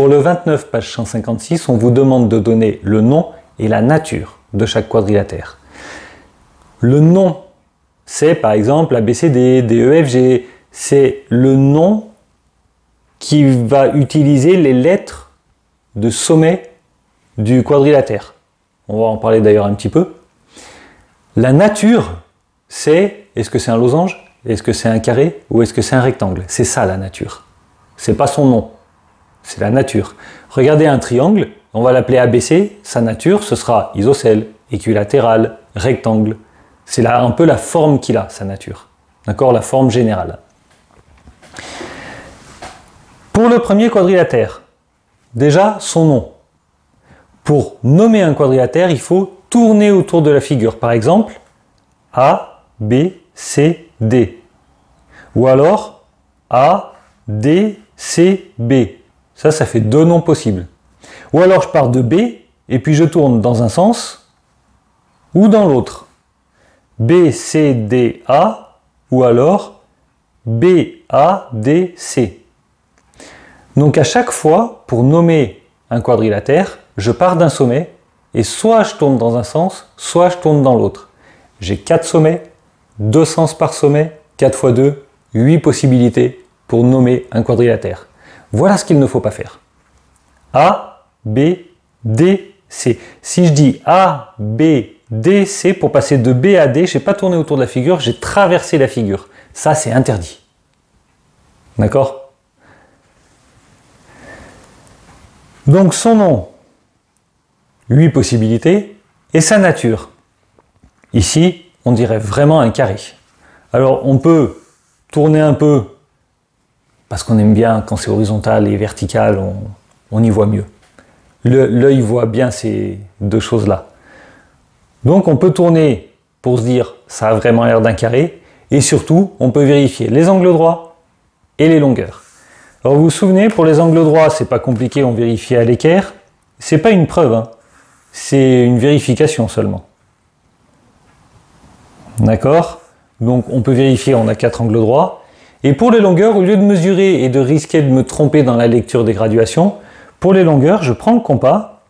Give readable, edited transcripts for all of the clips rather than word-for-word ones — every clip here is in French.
Pour le 29, page 156, on vous demande de donner le nom et la nature de chaque quadrilatère. Le nom, c'est par exemple ABCD, DEFG, c'est le nom qui va utiliser les lettres de sommet du quadrilatère. On va en parler d'ailleurs un petit peu. La nature, c'est, est-ce que c'est un losange, est-ce que c'est un carré ou est-ce que c'est un rectangle? C'est ça la nature. C'est pas son nom, c'est la nature. Regardez un triangle, on va l'appeler ABC, sa nature ce sera isocèle, équilatéral, rectangle. C'est là un peu la forme qu'il a, sa nature. D'accord? La forme générale. Pour le premier quadrilatère, déjà son nom. Pour nommer un quadrilatère, il faut tourner autour de la figure. Par exemple, A, B, C, D. Ou alors A, D, C, B. Ça fait deux noms possibles. Ou alors je pars de B et puis je tourne dans un sens ou dans l'autre. B, C, D, A ou alors B, A, D, C. Donc à chaque fois, pour nommer un quadrilatère, je pars d'un sommet et soit je tourne dans un sens, soit je tourne dans l'autre. J'ai 4 sommets, 2 sens par sommet, 4 x 2, 8 possibilités pour nommer un quadrilatère. Voilà ce qu'il ne faut pas faire. A, B, D, C. Si je dis A, B, D, C, pour passer de B à D, je n'ai pas tourné autour de la figure, j'ai traversé la figure. Ça, c'est interdit. D'accord? Donc son nom, 8 possibilités, et sa nature. Ici, on dirait vraiment un carré. Alors on peut tourner un peu, parce qu'on aime bien quand c'est horizontal et vertical, on y voit mieux. L'œil voit bien ces deux choses-là. Donc on peut tourner pour se dire ça a vraiment l'air d'un carré, et surtout on peut vérifier les angles droits et les longueurs. Alors vous vous souvenez, pour les angles droits, c'est pas compliqué, on vérifie à l'équerre. C'est pas une preuve, hein. C'est une vérification seulement. D'accord? Donc on peut vérifier, on a 4 angles droits. Et pour les longueurs, au lieu de mesurer et de risquer de me tromper dans la lecture des graduations, pour les longueurs, je prends le compas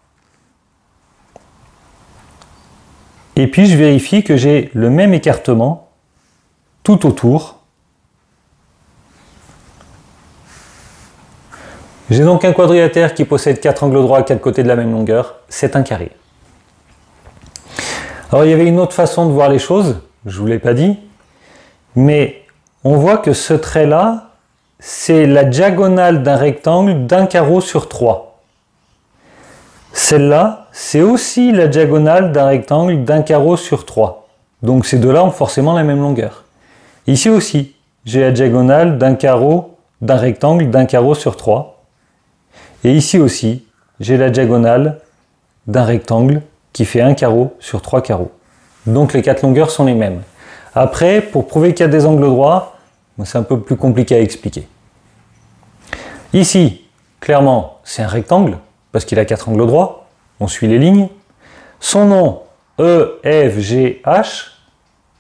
et puis je vérifie que j'ai le même écartement tout autour. J'ai donc un quadrilatère qui possède 4 angles droits à 4 côtés de la même longueur, c'est un carré. Alors il y avait une autre façon de voir les choses, je ne vous l'ai pas dit, mais on voit que ce trait-là, c'est la diagonale d'un rectangle d'un carreau sur 3. Celle-là, c'est aussi la diagonale d'un rectangle d'un carreau sur 3. Donc ces deux-là ont forcément la même longueur. Ici aussi, j'ai la diagonale d'un carreau, d'un rectangle d'un carreau sur 3. Et ici aussi, j'ai la diagonale d'un rectangle qui fait un carreau sur 3 carreaux. Donc les 4 longueurs sont les mêmes. Après, pour prouver qu'il y a des angles droits, c'est un peu plus compliqué à expliquer. Ici, clairement, c'est un rectangle, parce qu'il a 4 angles droits. On suit les lignes. Son nom, E, F, G, H,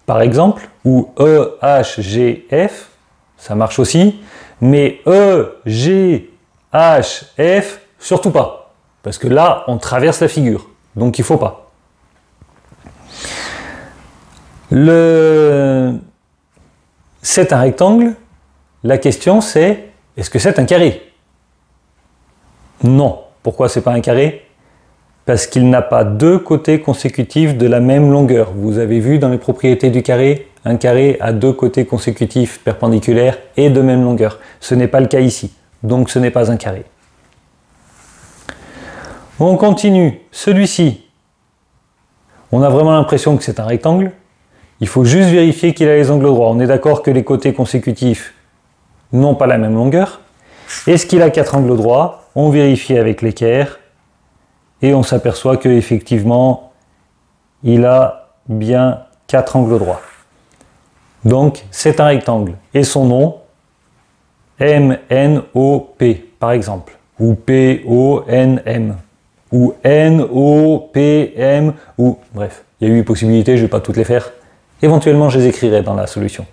par exemple, ou E, H, G, F, ça marche aussi. Mais E, G, H, F, surtout pas. Parce que là, on traverse la figure. Donc il ne faut pas. C'est un rectangle. La question c'est, est-ce que c'est un carré? Non. Pourquoi c'est pas un carré? Parce qu'il n'a pas deux côtés consécutifs de la même longueur. Vous avez vu dans les propriétés du carré, un carré a deux côtés consécutifs perpendiculaires et de même longueur. Ce n'est pas le cas ici. Donc ce n'est pas un carré. On continue. Celui-ci, on a vraiment l'impression que c'est un rectangle. Il faut juste vérifier qu'il a les angles droits. On est d'accord que les côtés consécutifs n'ont pas la même longueur. Est-ce qu'il a 4 angles droits? On vérifie avec l'équerre et on s'aperçoit qu'effectivement, il a bien 4 angles droits. Donc, c'est un rectangle. Et son nom, MNOP, par exemple. Ou PONM. Ou NOPM. Ou bref, il y a 8 possibilités, je ne vais pas toutes les faire. Éventuellement, je les écrirai dans la solution.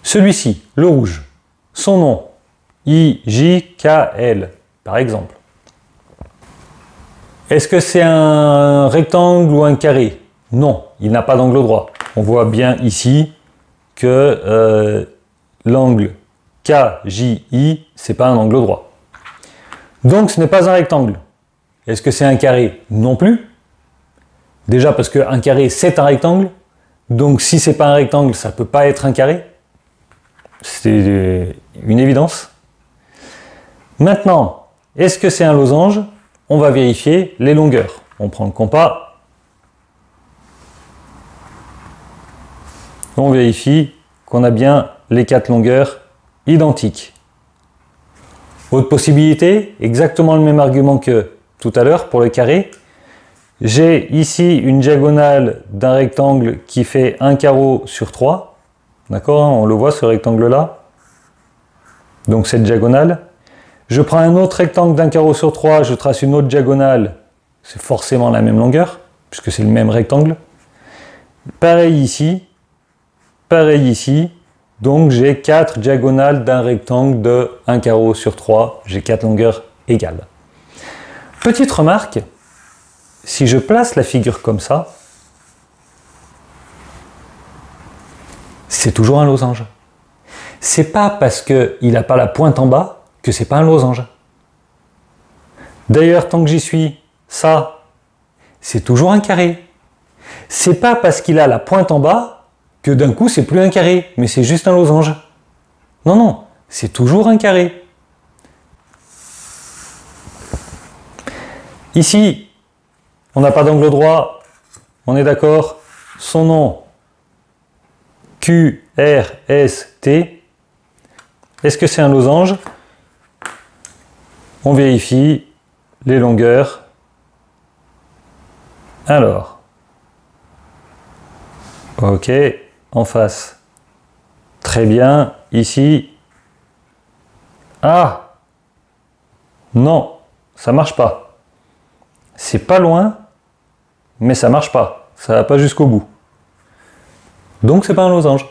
Celui-ci, le rouge, son nom, IJKL, par exemple. Est-ce que c'est un rectangle ou un carré? Non, il n'a pas d'angle droit. On voit bien ici que l'angle KJI, c'est pas un angle droit. Donc ce n'est pas un rectangle. Est-ce que c'est un carré? Non plus. Déjà parce qu'un carré c'est un rectangle. Donc si c'est pas un rectangle, ça peut pas être un carré. C'est une évidence. Maintenant, est-ce que c'est un losange? On va vérifier les longueurs. On prend le compas. On vérifie qu'on a bien les 4 longueurs identiques. Autre possibilité, exactement le même argument que tout à l'heure pour le carré. J'ai ici une diagonale d'un rectangle qui fait un carreau sur 3. D'accord, on le voit ce rectangle-là. Donc cette diagonale. Je prends un autre rectangle d'un carreau sur 3, je trace une autre diagonale. C'est forcément la même longueur, puisque c'est le même rectangle. Pareil ici. Pareil ici. Donc j'ai 4 diagonales d'un rectangle de 1 carreau sur 3. J'ai 4 longueurs égales. Petite remarque. Si je place la figure comme ça, c'est toujours un losange. C'est pas parce qu'il n'a pas la pointe en bas que c'est pas un losange. D'ailleurs, tant que j'y suis, ça, c'est toujours un carré. C'est pas parce qu'il a la pointe en bas que d'un coup c'est plus un carré, mais c'est juste un losange. Non, non, c'est toujours un carré. Ici, on n'a pas d'angle droit, on est d'accord. Son nom, QRST. Est-ce que c'est un losange? On vérifie les longueurs. Alors, ok, en face. Très bien, ici. Ah! Non, ça marche pas. C'est pas loin, mais ça marche pas. Ça va pas jusqu'au bout. Donc c'est pas un losange.